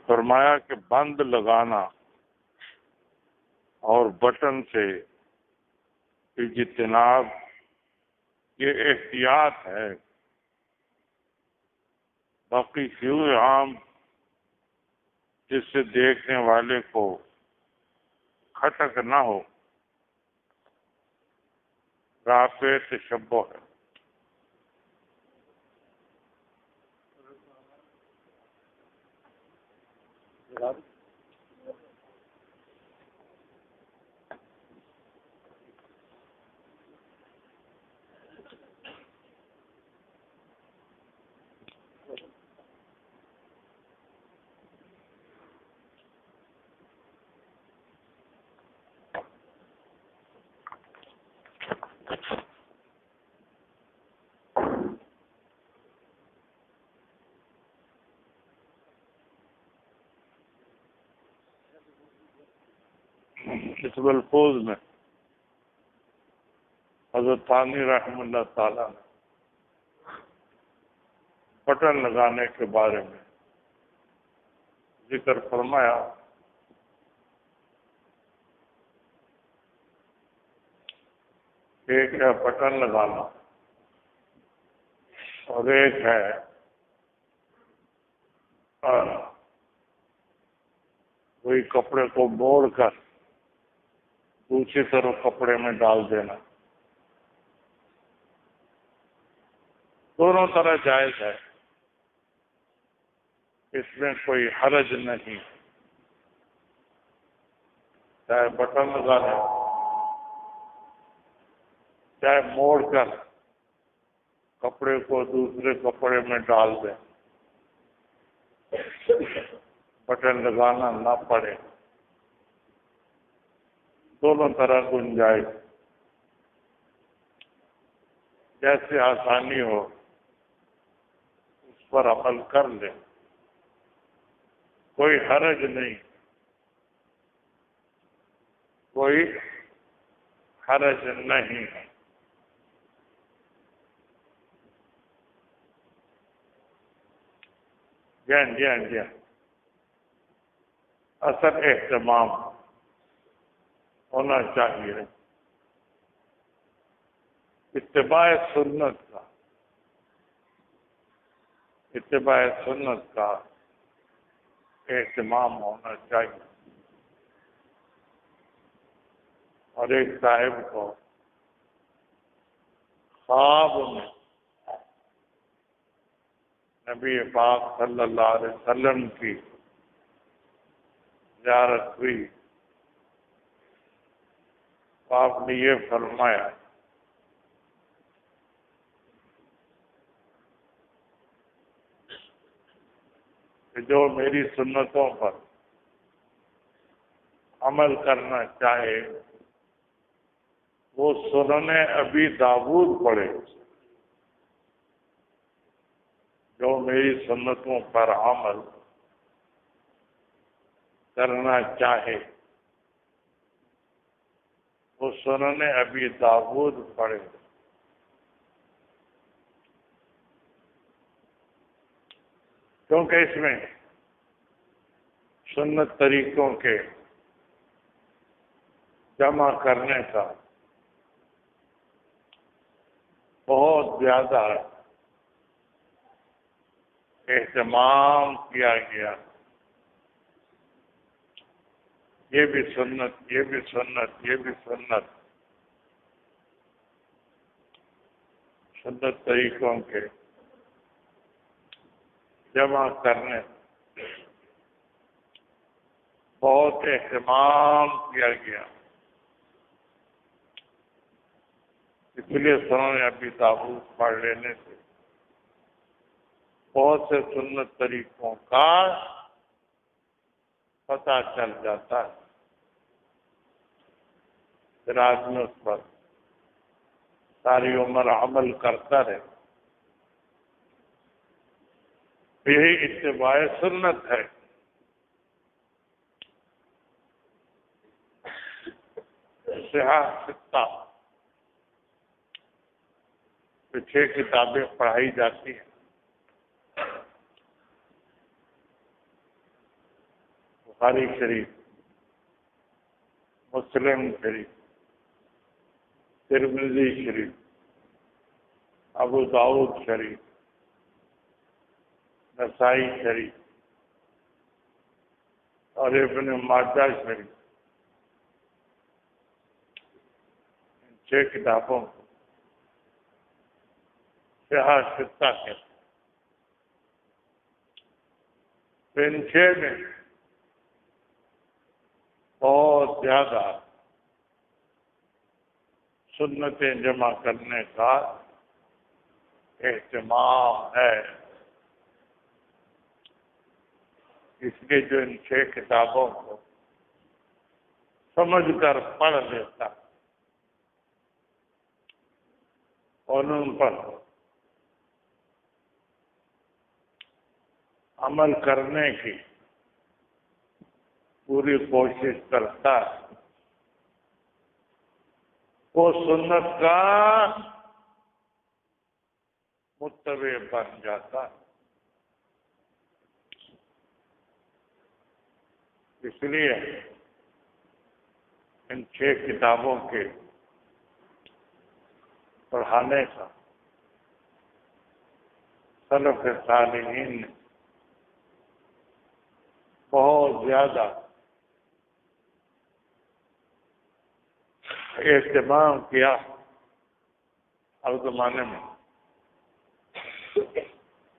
فرمایا کہ بند لگانا اور بٹن سے اجتناب یہ احتیاط ہے، باقی کیوں عام جس سے دیکھنے والے کو کھٹک نہ ہو رافع تشبہ ہے۔ اس ملفوظ میں حضرت ثانی رحمہ اللہ تعالیٰ نے بٹن لگانے کے بارے میں ذکر فرمایا ایک ہے بٹن لگانا اور ایک ہے وہی کپڑے کو موڑ کر دوسری طرف کپڑے میں ڈال دینا۔ دونوں طرح جائز ہے، اس میں کوئی حرج نہیں، چاہے بٹن لگا دیں چاہے موڑ کر کپڑے کو دوسرے کپڑے میں ڈال دیں، بٹن لگانا نہ پڑے، دونوں طرح گنجائش، جیسے آسانی ہو اس پر عمل کر لیں، کوئی حرج نہیں، کوئی حرج نہیں۔ جی اصل اہتمام ہونا چاہیے اتباع سنت کا اہتمام ہونا چاہیے۔ اور ایک صاحب کو خواب میں نبی پاک صلی اللہ علیہ وسلم کی زیارت ہوئی، آپ نے یہ فرمایا کہ جو میری سنتوں پر عمل کرنا چاہے وہ سنن ابی داؤد پڑھے، جو میری سنتوں پر عمل کرنا چاہے وہ سنن ابی داؤد پڑھے۔ کیونکہ اس میں سنت طریقوں کے جمع کرنے کا بہت زیادہ اہتمام کیا گیا، یہ بھی سنت، یہ بھی سنت، یہ بھی سنت، سنت طریقوں کے جمع کرنے بہت اہتمام کیا گیا، اس لیے سنن ابی داؤد پڑھ لینے سے بہت سے سنت طریقوں کا پتہ چل جاتا ہے، پھر آدمی اس پر ساری عمر عمل کرتا رہے۔ یہی اتباع سنت ہے۔ صحاح ستہ چھ کتابیں پڑھائی جاتی ہیں، بخاری شریف، مسلم شریف، ترمذی شریف، ابو داؤد شریف، نسائی شریف اور ابن ماجہ شریف، ان 6 کتابوں کو صحاح ستہ کہتے ہیں۔ تو ان 6 میں بہت زیادہ سنتیں جمع کرنے کا اہتمام ہے، اس لیے جو ان 6 کتابوں کو سمجھ کر پڑھ لیتا اور ان پر عمل کرنے کی پوری کوشش کرتا ہے، وہ سنت کا متبع بن جاتا ہے۔ اس لیے ان 6 کتابوں کے پڑھانے کا سلف صالحین نے بہت زیادہ اہتمام کیا۔ ہر زمانے میں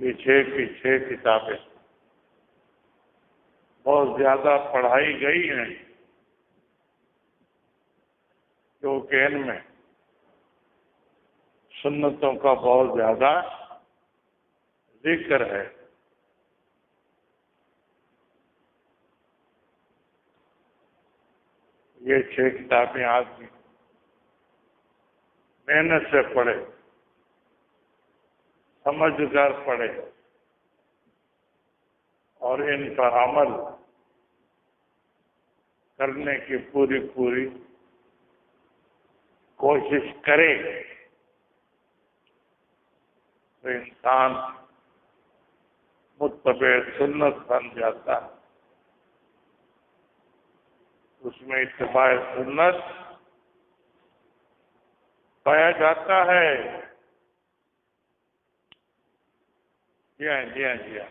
یہ 6 کی 6 کتابیں بہت زیادہ پڑھائی گئی ہیں، کیونکہ ان میں سنتوں کا بہت زیادہ ذکر ہے۔ یہ 6 کتابیں آدمی محنت سے پڑھے، سمجھ کر پڑھے اور ان پر عمل کرنے کی پوری کوشش کرے تو انسان متبع سنت بن جاتا ہے۔ اس میں اتباع سنت پایا جاتا ہے۔ جی ہاں جی ہاں جی ہاں۔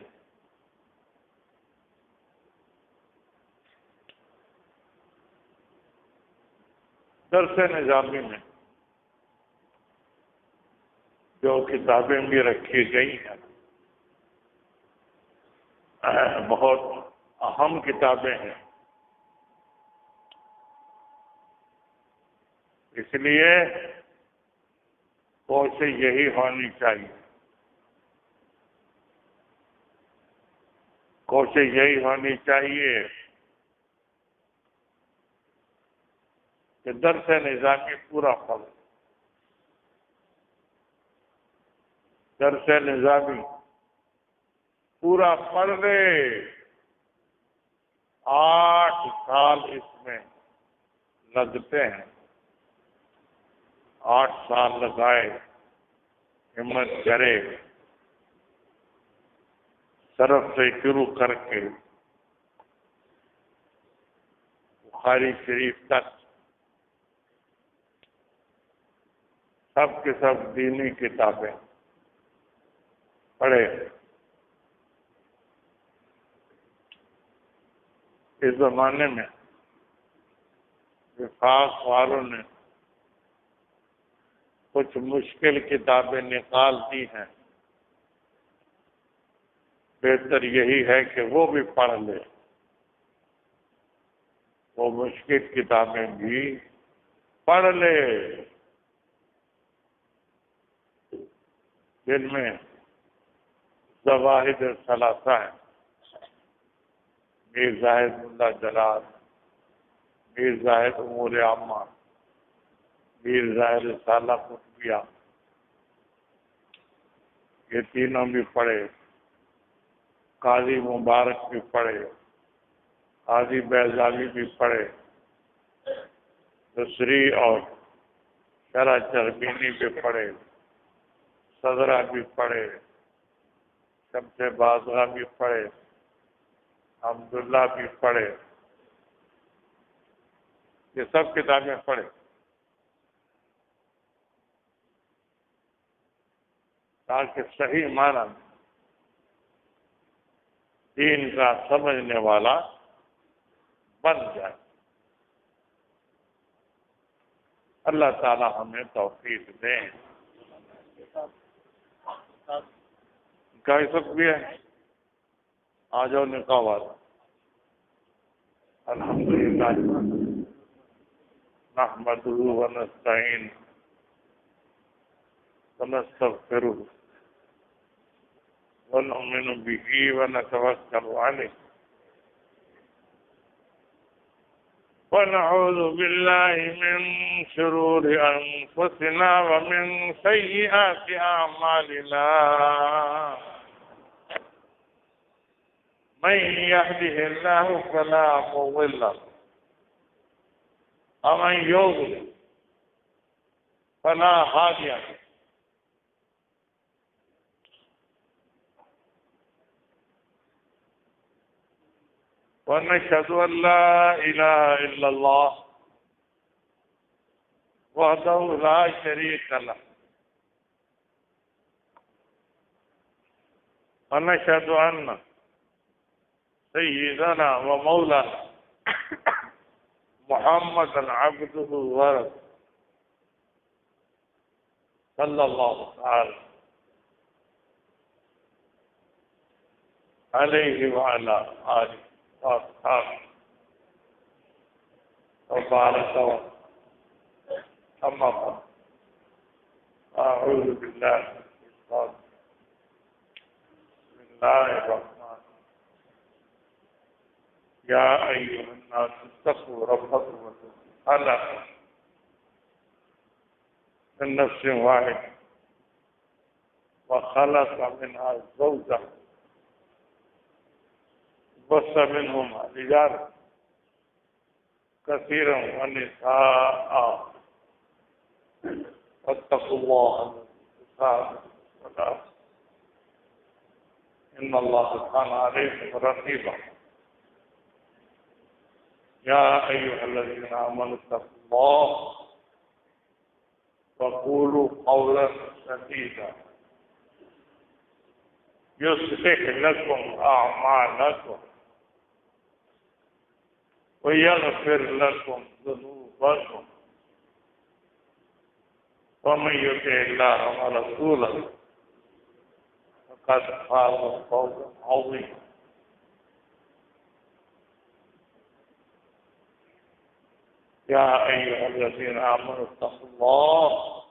درس نظامی میں جو کتابیں بھی رکھی گئی ہیں بہت اہم کتابیں ہیں، اس لیے کوشش یہی ہونی چاہیے، کوشش یہی ہونی چاہیے کہ درس نظامی پورا پڑھ، درس نظامی پورا پڑھ لے۔ 8 سال اس میں لگتے ہیں، 8 سال لگائے، ہمت کرے، صرف سے شروع کر کے بخاری شریف تک سب کے سب دینی کتابیں پڑھے۔ اس زمانے میں وفاق والوں نے کچھ مشکل کتابیں نکال دی ہیں، بہتر یہی ہے کہ وہ بھی پڑھ لے، وہ مشکل کتابیں بھی پڑھ لے، جن میں زواہد ثلاثہ ہیں، میر زاہد ملا جلال، میر زاہد امور عامہ، میر زاہد رسالہ قطبیہ، یہ تینوں بھی پڑھے۔ قاضی مبارک بھی پڑھے، قاضی بیضاوی بھی پڑھے، دوسری اور شرح چربینی بھی پڑھے، صدرہ بھی پڑھے، شمس بازغہ بھی پڑھے، عبداللہ بھی پڑھے، یہ سب کتابیں پڑھے تاکہ صحیح معنی میں دین کا سمجھنے والا بن جائے۔ اللہ تعالی ہمیں توفیق دیں۔ کا اس وقت بھی ہے، آ جاؤ نکاح والا۔ الحمدللہ نحمده ونستعینہ ونستغفرہ ونؤمن به ونتوکل علیہ ونعوذ باللہ من شرور انفسنا ومن سیئات اعمالنا من يهده الله فلا مضل له ومن يضلل فلا هادي له ونشهد أن لا إله إلا الله وحده لا شريك له ونشهد أن سيدنا ومولانا محمدا عبده ورسوله صلى الله تعالى عليه وعلى آله وأصحابه وبارك وسلم أما بعد أعوذ بالله من الشيطان بسم الله الرحمن يا أيها الناس اتقوا ربكم خلق من نفس واحدة وخلق منها زوجها وبث منهما رجالا كثيرا ونساء واتقوا الله الذي إن الله كان عليكم رقيبا يا أيها الذين آمنوا اتقوا الله وقولوا قولا سديدا يصلح لكم أعمالكم ويغفر لكم ذنوبكم ومن يطع الله ورسوله فقد فاز فوزا عظيما يا أيها الذين آمنوا اتقوا الله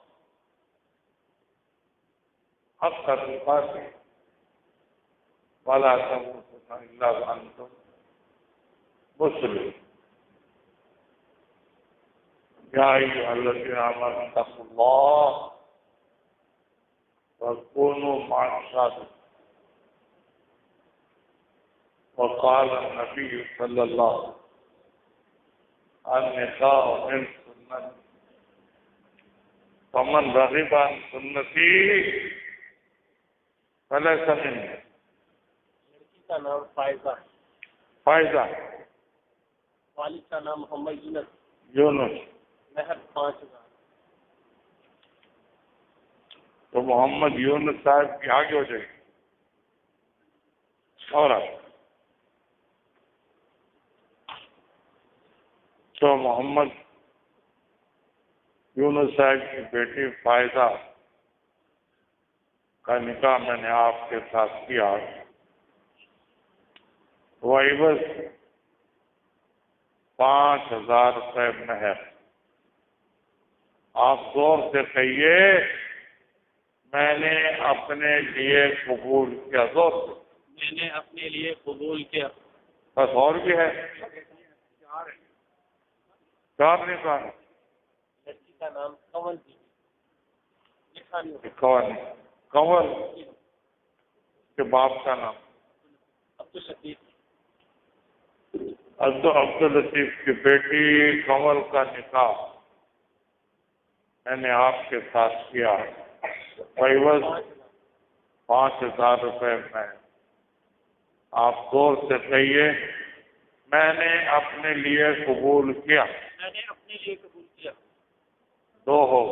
حق تقاته ولا تموتن إلا وأنتم مسلمون يا أيها الذين آمنوا اتقوا الله وكونوا مع الصادقين وقال النبي صلى الله عليه وسلم النساء من سنتي فمن رغب عن سنتي فليس مني۔ لڑکی کا نام فائزہ، فائزہ، والد کا نام محمد یونس، مہر 5000۔ تو محمد یونس صاحب کی آگے ہو جائے گی اور آگے تو محمد یونس صاحب کی بیٹی فائزہ کا نکاح میں نے آپ کے ساتھ کیا۔ وہ عوض 5000 روپے مہر۔ آپ زور سے کہیے میں نے اپنے لیے قبول کیا، زور سے میں نے اپنے لیے قبول کیا۔ بس اور بھی ہے، 4 نکاح، لڑکی کا نام کنول بی لکھا نہیں ہوگا، کنول کے باپ کا نام عبدالشفیق، عبداللطیف کی بیٹی کنول کا نکاح میں نے آپ کے ساتھ کیا، عوض 5000 روپے میں آپ زور سے کہیے میں نے اپنے لیے قبول کیا. میں نے اپنے لیے قبول کیا. دو ہو.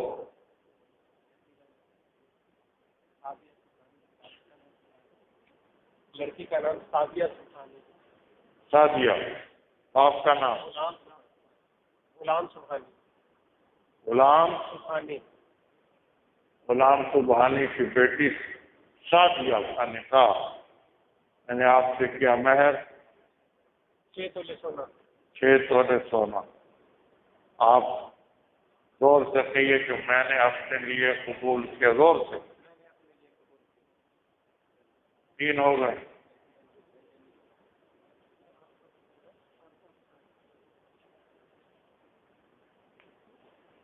لڑکی کا نام سعدیہ سبحانی. سعدیہ. آپ کا نام؟ غلام سبحانی. غلام سبحانی. غلام سبحانی کی بیٹی سعدیہ کا نکاح میں نے آپ سے کیا. مہر 6 تولے سونا. 6 تولے سونا. آپ زور سے کہیے کہ میں نے اپنے لیے قبول کیا. زور سے. 3 ہو گئے.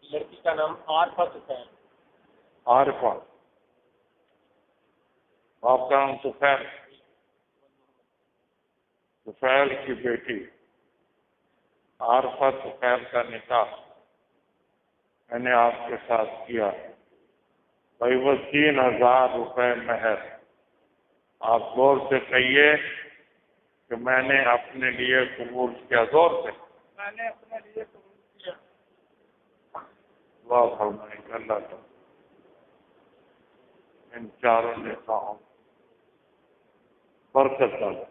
لڑکی کا نام عارفہ سفین. عارفہ. آپ کا نام سفین. سفین کی بیٹی عارفہ سفین کا نکاح میں نے آپ کے ساتھ کیا. بھائی وہ 3000 روپے مہر. آپ زور سے کہیے کہ میں نے اپنے لیے قبول کیا. زور سے. میں نے اپنے لیے قبول کیا. دعا فرمائیں کہ اللہ تعالیٰ ان چاروں نکاحوں برکت ڈالے.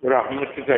رحمت کا